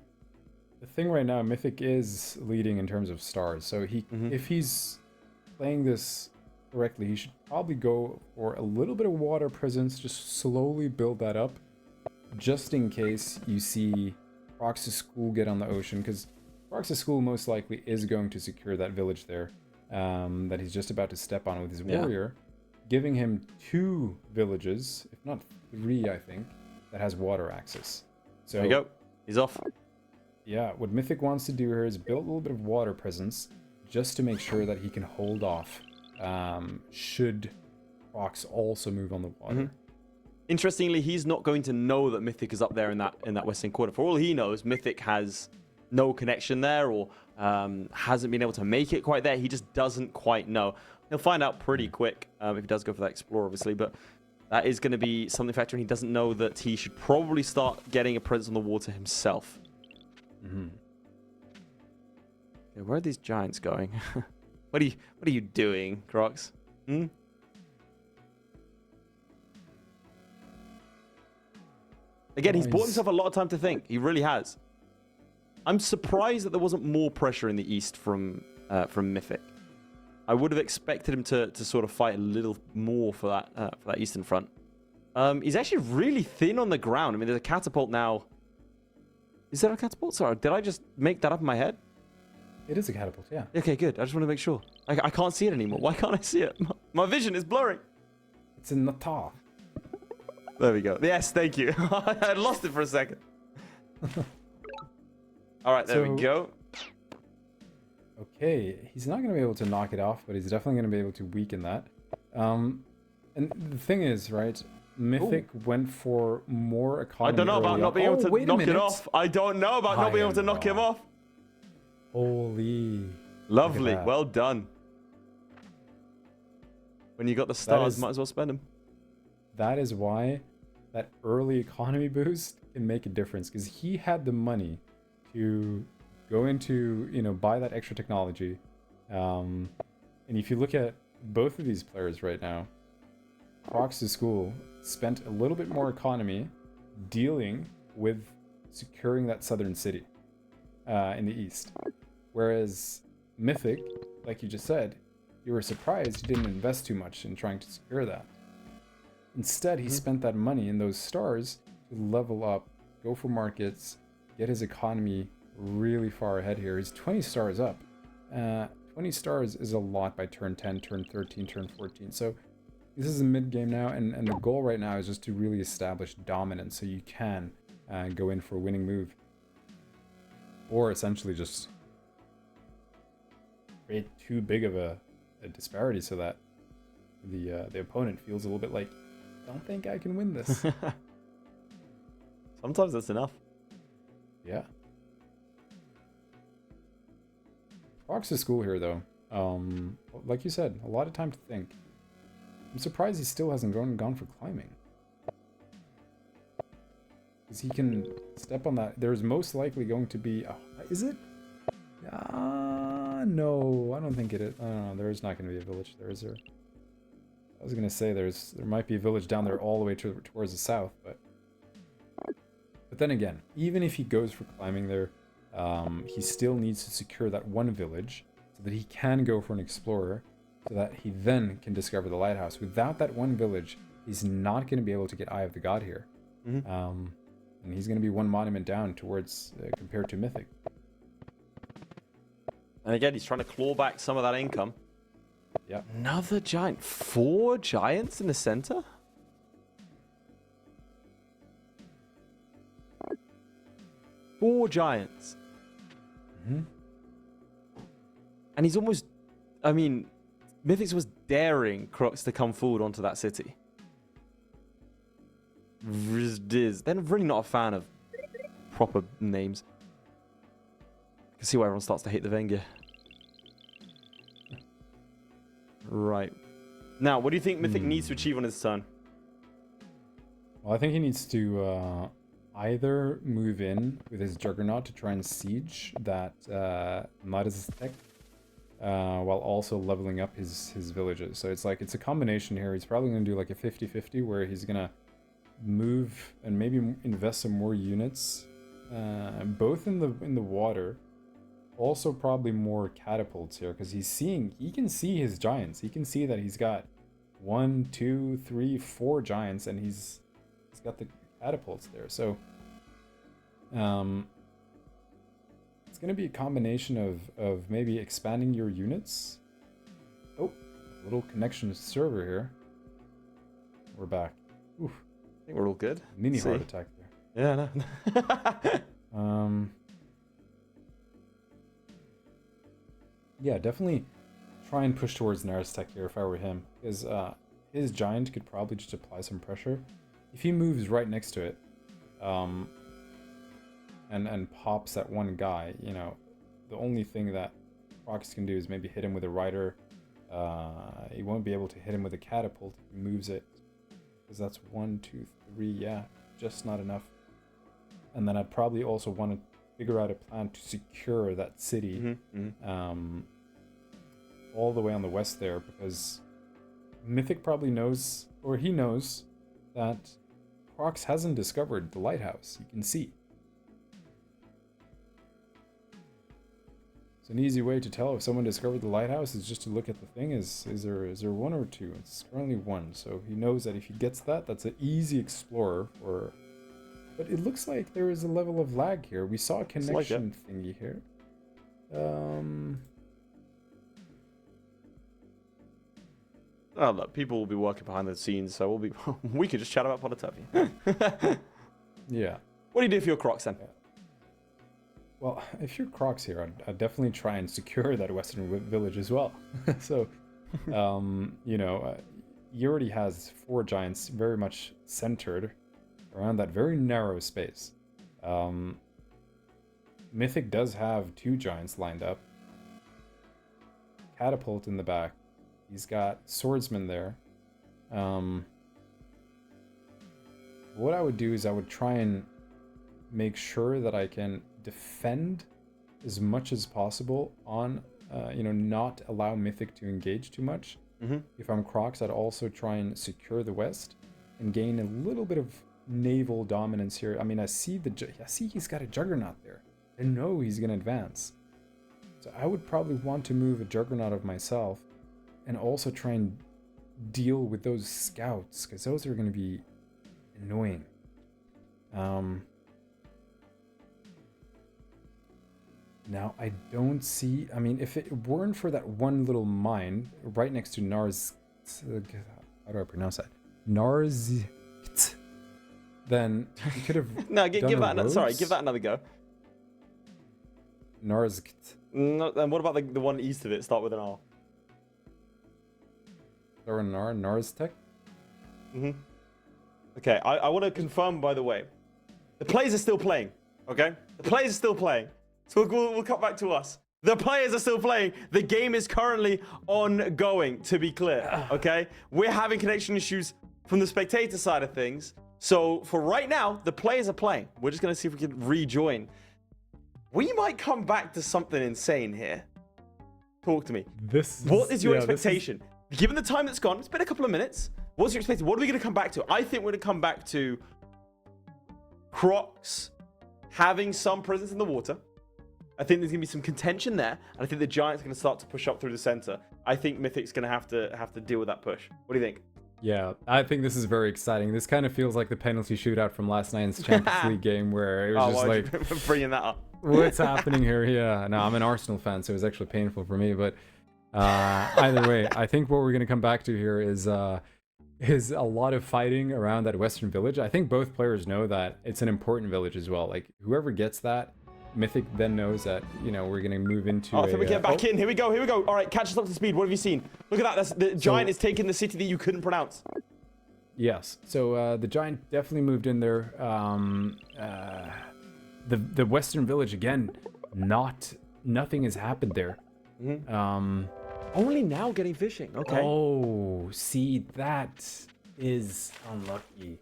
the thing right now, Mythic is leading in terms of stars. So if he's playing this correctly, he should probably go for a little bit of water presence, just slowly build that up, just in case you see CrocsToSchool get on the ocean, because CrocsToSchool most likely is going to secure that village there that he's just about to step on with his warrior, giving him 2 villages, if not 3, I think, that has water access. So there you go. He's off. Yeah, what Mythic wants to do here is build a little bit of water presence just to make sure that he can hold off should Crocs also move on the water. Interestingly, he's not going to know that Mythic is up there in that western corner. For all he knows, Mythic has no connection there, or hasn't been able to make it quite there. He just doesn't quite know. He'll find out pretty quick if he does go for that Explorer, obviously, but that is going to be something factoring. He doesn't know that he should probably start getting a presence on the water himself. Mm-hmm. Okay, where are these giants going? What are you doing, Crocs? Hmm? Again, he's bought himself a lot of time to think. He really has. I'm surprised that there wasn't more pressure in the east from Mythic. I would have expected him to sort of fight a little more for that eastern front. He's actually really thin on the ground. I mean, there's a catapult now. Is there a catapult? Sorry, did I just make that up in my head? It is a catapult, yeah. Okay, good. I just want to make sure. I can't see it anymore. Why can't I see it? My vision is blurry. It's in the top. There we go. Yes, thank you. I lost it for a second. All right, there we go. Okay, he's not going to be able to knock it off, but he's definitely going to be able to weaken that. And the thing is, right, Mythic went for more economy. I don't know about not being able to knock it off. I don't know about not being able to knock him off. Holy. Lovely. Well done. When you got the stars, might as well spend them. That is why that early economy boost can make a difference, because he had the money to go into, buy that extra technology. And if you look at both of these players right now, CrocsToSchool spent a little bit more economy dealing with securing that southern city in the east. Whereas Mythic, like you just said, you were surprised he didn't invest too much in trying to secure that. Instead, he spent that money in those stars to level up, go for markets, get his economy really far ahead here. He's 20 stars up. 20 stars is a lot by turn 10, turn 13, turn 14. So this is a mid game now, and the goal right now is just to really establish dominance so you can go in for a winning move. Or essentially just create too big of a disparity so that the opponent feels a little bit like, don't think I can win this. Sometimes that's enough. Yeah. CrocsToSchool here, though. Like you said, a lot of time to think. I'm surprised he still hasn't gone for climbing. Because he can step on that. There's most likely going to be... is it? No, I don't think it is. I don't know. There's not going to be a village there, is there? I was going to say there might be a village down there all the way towards the south, but then again, even if he goes for climbing there, he still needs to secure that one village so that he can go for an explorer, so that he then can discover the lighthouse. Without that one village, he's not going to be able to get Eye of the God here. And he's going to be one monument down towards compared to Mythic. And again, he's trying to claw back some of that income. Yeah. Another giant. 4 giants in the center? Four giants. And he's almost... I mean, Mythics was daring Crocs to come forward onto that city. They're really not a fan of proper names. I can see why everyone starts to hate the Vengir. Right. Now, what do you think Mythic needs to achieve on his turn? Well, I think he needs to either move in with his Juggernaut to try and siege that Marztech, while also leveling up his villages. So it's a combination here. He's probably going to do like a 50-50 where he's going to move and maybe invest some more units, both in the water. Also probably more catapults here, because he can see his giants. He can see that he's got 1, 2, 3, 4 giants, and he's got the catapults there. So it's going to be a combination of maybe expanding your units. Oh, little connection server here. We're back. Oof. I think we're all good. Mini heart attack there. Yeah, no. Yeah, definitely try and push towards Narstek here if I were him, because his giant could probably just apply some pressure. if he moves right next to it, and pops that one guy, you know, the only thing that Crocs can do is maybe hit him with a rider. He won't be able to hit him with a catapult if he moves it, because that's 1, 2, 3, yeah, just not enough. And then I'd probably also want to figure out a plan to secure that city, all the way on the west there, because Mythic probably knows, or he knows, that Crocs hasn't discovered the lighthouse. You can see. It's an easy way to tell if someone discovered the lighthouse is just to look at the thing. Is there 1 or 2? It's currently 1, so he knows that if he gets that, that's an easy explorer for. But it looks like there is a level of lag here. We saw a connection thingy here. Oh, look, people will be working behind the scenes, so we could just chat about Polytopia. Yeah. What do you do for your Crocs then? Well, if you're Crocs here, I'd definitely try and secure that western village as well. So, you know, he already has 4 giants very much centered around that very narrow space. Mythic does have 2 giants lined up. Catapult in the back. He's got swordsman there. What I would do is I would try and make sure that I can defend as much as possible on, you know, not allow Mythic to engage too much. If I'm Crocs, I'd also try and secure the west and gain a little bit of naval dominance here. I mean, I see he's got a juggernaut there. I know he's going to advance. So I would probably want to move a juggernaut of myself and also try and deal with those scouts, because those are going to be annoying. Now, I don't see... I mean, if it weren't for that one little mine right next to Nars... How do I pronounce that? Nars... Then you could have... No, give that... Sorry, give that another go. Nars... No, and what about the one east of it? Start with an R. Start with an R? Narstech? Okay, I want to confirm, by the way. The players are still playing, okay? The players are still playing. So we'll cut back to us. The players are still playing. The game is currently ongoing, to be clear, okay? We're having connection issues from the spectator side of things. So for right now, the players are playing. We're just going to see if we can rejoin. We might come back to something insane here. Talk to me. What is your expectation? Given the time that's gone, it's been a couple of minutes. What's your expectation? What are we going to come back to? I think we're going to come back to Crocs having some presence in the water. I think there's going to be some contention there, and I think the Giants are going to start to push up through the center. I think Mythic's going to have to deal with that push. What do you think? Yeah, I think this is very exciting. This kind of feels like the penalty shootout from last night's Champions League game, where it was just like, bringing that up. What's happening here? Yeah, no, I'm an Arsenal fan, so it was actually painful for me. But either way, I think what we're going to come back to here is a lot of fighting around that western village. I think both players know that it's an important village as well. Like, whoever gets that, Mythic then knows that, you know, we're going to move into I think we get back in. Here we go. Here we go. All right, catch us up to speed. What have you seen? Look at that. The giant is taking the city that you couldn't pronounce. Yes. So the giant definitely moved in there. The western village, again, nothing has happened there. Only now getting fishing. Okay. Oh, see, that is unlucky.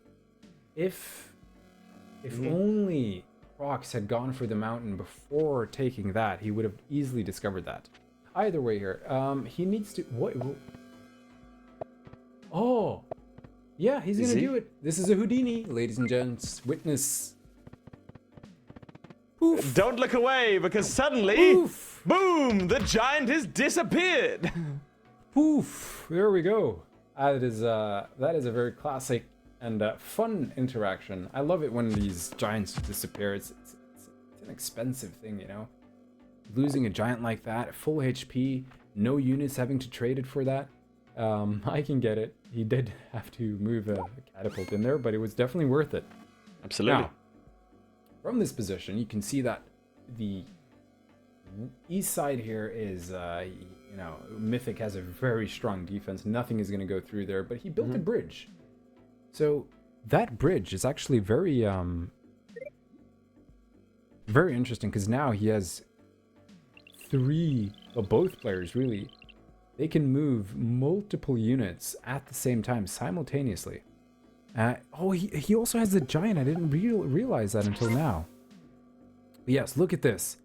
If only Crocs had gone for the mountain before taking that, he would have easily discovered that. Either way here, he needs to... What? Oh! Yeah, he's gonna do it. This is a Houdini, ladies and gents. Witness. Oof. Don't look away, because suddenly, oof. Boom! The giant has disappeared. Poof! There we go. That is a very classic and fun interaction. I love it when these giants disappear. It's an expensive thing, you know. Losing a giant like that, full HP, no units having to trade it for that. I can get it. He did have to move a catapult in there, but it was definitely worth it. Absolutely. Now, from this position, you can see that the east side here is, you know, Mythic has a very strong defense. Nothing is going to go through there, but he built a bridge. So that bridge is actually very very interesting, because now he has three, well, both players really, they can move multiple units at the same time simultaneously. Oh, he also has the giant. I didn't realize that until now. But yes, look at this.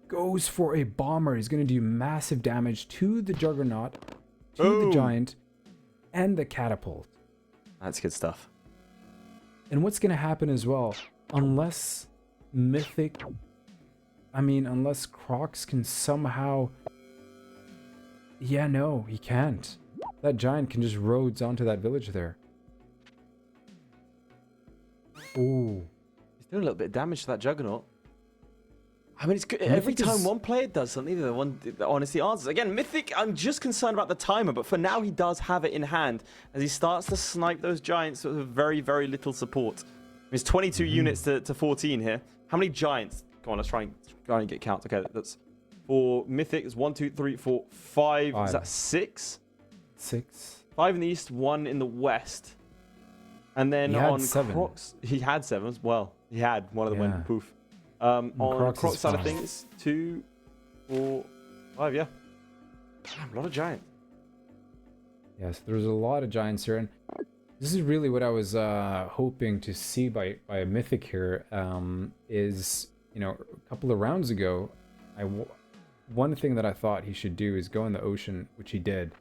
Goes for a bomber. He's going to do massive damage to the juggernaut, to the giant, and the catapult. That's good stuff. And what's going to happen as well, unless unless Crocs can somehow... Yeah, no, he can't. That giant can just Rhodes onto that village there. Ooh. He's doing a little bit of damage to that juggernaut. I mean, it's good. Every time one player does something, the one that honestly answers. Again, Mythic, I'm just concerned about the timer, but for now he does have it in hand as he starts to snipe those giants with very, very little support. It's 22 units to 14 here. How many giants? Come on, let's try and get count. Okay, that's for Mythic. It's 1, 2, 3, 4, 5. Is that 6? 6. 5 in the east, 1 in the west. And then on Crocs, he had 7. Well, he had one of them went poof. On Crocs side of things, 2, 4, 5. Yeah, damn, a lot of giants. Yes, there's a lot of giants here, and this is really what I was hoping to see by a Mythic here. Is, you know, a couple of rounds ago, one thing that I thought he should do is go in the ocean, which he did.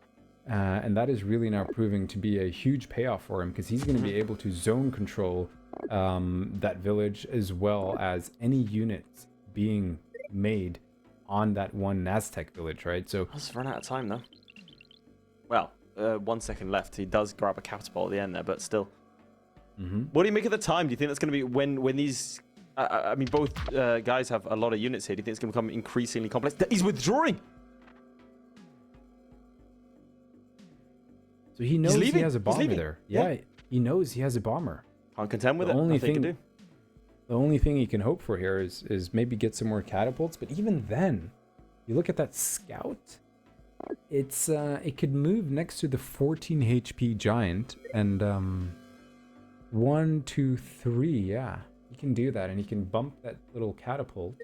And that is really now proving to be a huge payoff for him, because he's going to be able to zone control that village, as well as any units being made on that one Aztec village, right? So let's run out of time though. Well, 1 second left. He does grab a catapult at the end there, but still. What do you make of the time? Do you think that's going to be when these... I mean, both guys have a lot of units here. Do you think it's going to become increasingly complex? He's withdrawing! So he knows he has a bomber there. Yeah, he knows he has a bomber. Can't contend with it. Nothing he can do. The only thing he can hope for here is maybe get some more catapults. But even then, you look at that scout. It could move next to the 14 HP giant, and 1, 2, 3. Yeah, he can do that, and he can bump that little catapult.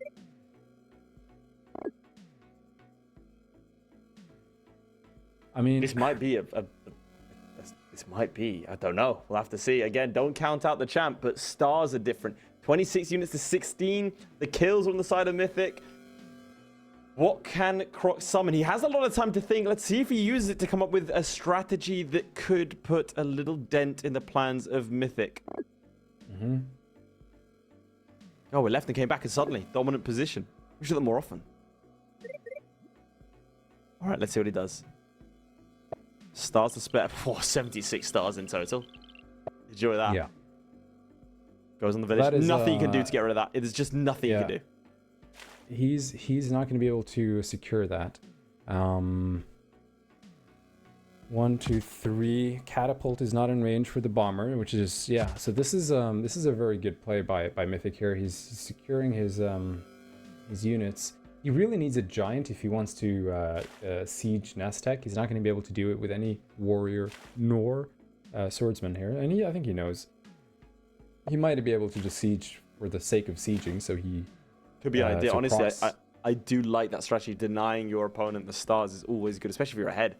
I mean, this might be this might be, I don't know. We'll have to see. Again, don't count out the champ, but stars are different. 26 units to 16. The kills are on the side of Mythic. What can Crocs summon? He has a lot of time to think. Let's see if he uses it to come up with a strategy that could put a little dent in the plans of Mythic. Oh, we left and came back, and suddenly, dominant position. We should do that more often. All right, let's see what he does. Stars to split. 76 stars in total. Enjoy that. Yeah. Goes on the village. Nothing you can do to get rid of that. It is just nothing you can do. He's not going to be able to secure that. 1, 2, 3. Catapult is not in range for the bomber, which is so this is a very good play by Mythic here. He's securing his units. He really needs a giant if he wants to siege Aztec. He's not going to be able to do it with any warrior nor swordsman here. And I think he knows. He might be able to just siege for the sake of sieging, so he... Could be an idea. Honestly, I do like that strategy. Denying your opponent the stars is always good, especially if you're ahead.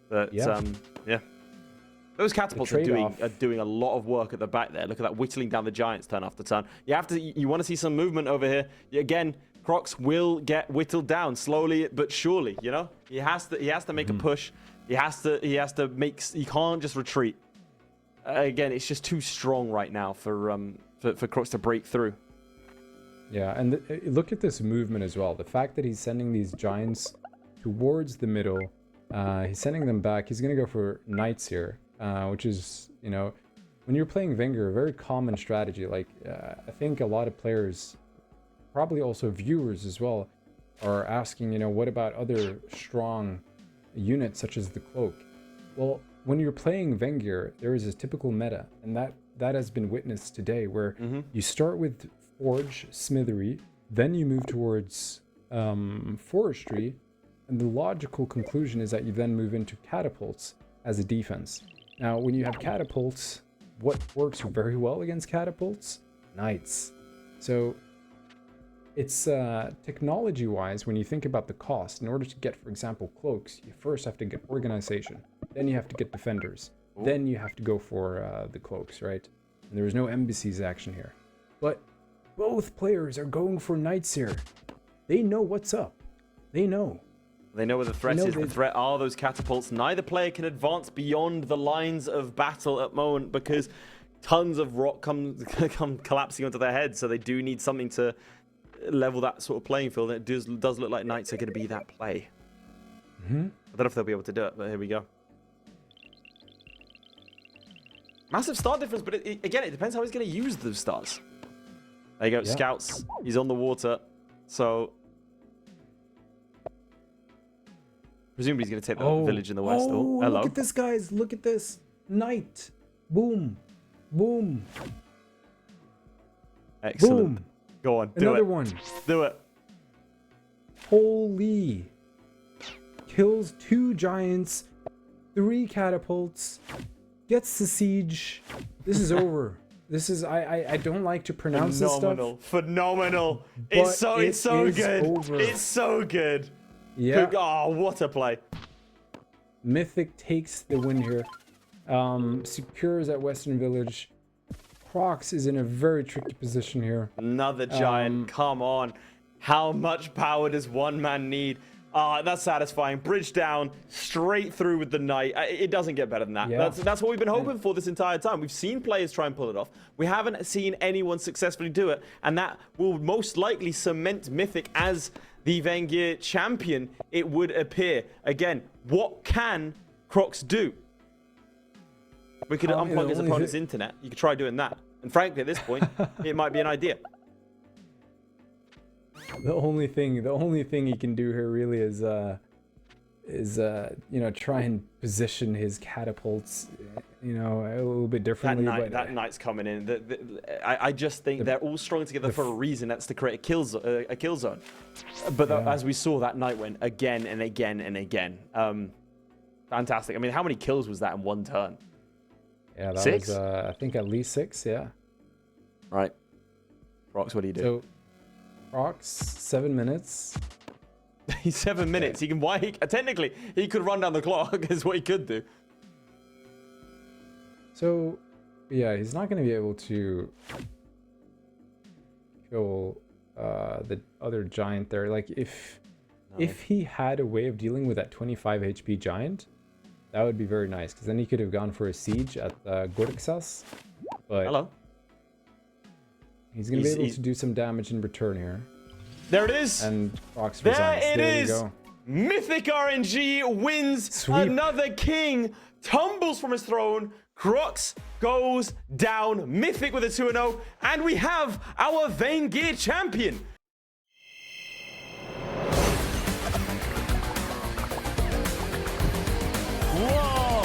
But, yeah. Those catapults are doing a lot of work at the back there. Look at that, whittling down the giants turn after turn. You want to see some movement over here. Again, Crocs will get whittled down slowly but surely. You know, he has to make a push. He has to make. He can't just retreat. Again, it's just too strong right now for Crocs to break through. Yeah, and look at this movement as well. The fact that he's sending these giants towards the middle, he's sending them back. He's gonna go for knights here, which is, you know, when you're playing Vengir, a very common strategy. Like I think a lot of players, probably also viewers as well, are asking, you know, what about other strong units such as the cloak? Well, when you're playing Vengir, there is a typical meta, and that has been witnessed today, where you start with forge, smithery, then you move towards forestry, and the logical conclusion is that you then move into catapults as a defense. Now, when you have catapults, what works very well against catapults? Knights. So it's technology-wise, when you think about the cost, in order to get, for example, cloaks, you first have to get organization, then you have to get defenders, then you have to go for the cloaks, right? And there was no embassies action here. But both players are going for knights here. They know what's up. They know. They know where the threat is. The threat are those catapults. Neither player can advance beyond the lines of battle at the moment because tons of rock come collapsing onto their heads. So they do need something to level that sort of playing field. And it does look like knights are going to be that play. I don't know if they'll be able to do it, but here we go. Massive star difference, but again, it depends how he's going to use those stars. There you go, yeah. Scouts. He's on the water, so presumably he's going to take the village in the west. Oh, hello. Look at this, guys. Look at this. Knight. Boom. Boom. Excellent. Boom. Go on, do Another it. one. Do it. Holy. Kills 2 giants, 3 catapults, gets the siege. This is over. This is I don't like to pronounce this stuff. Phenomenal. It's so good. Over. It's so good. Yeah. Oh, what a play. Mythic takes the win here. Secures at Western Village. Crocs is in a very tricky position here. Another giant. Come on. How much power does one man need? That's satisfying. Bridge down, straight through with the knight. It doesn't get better than that. Yeah. That's what we've been hoping for this entire time. We've seen players try and pull it off. We haven't seen anyone successfully do it, and that will most likely cement Mythic as the Vengir champion, it would appear. Again, what can Crocs do? We could unplug his opponent's internet. You could try doing that. And frankly, at this point, it might be an idea. The only thing he can do here really is you know, try and position his catapults, you know, a little bit differently. That knight's coming in. I just think they're all strung together for a reason. That's to create a kill zone. But as we saw, that knight went again and again and again. Fantastic. I mean, how many kills was that in one turn? Yeah, that 6? was I think at least 6. Yeah. Right. Rox, what do you do? So, Crocs, 7 minutes. He's 7 minutes. He can. Technically, he could run down the clock. Is what he could do. So, yeah, he's not going to be able to kill the other giant there. Like, if he had a way of dealing with that 25 HP giant, that would be very nice. Because then he could have gone for a siege at Gorixas. But hello. He's going to be able to do some damage in return here. There it is. And Crocs resigns. There it is. MythicRNG wins. Sweep. Another king tumbles from his throne. Crocs goes down. Mythic with a 2-0. And we have our Vengir champion. Whoa.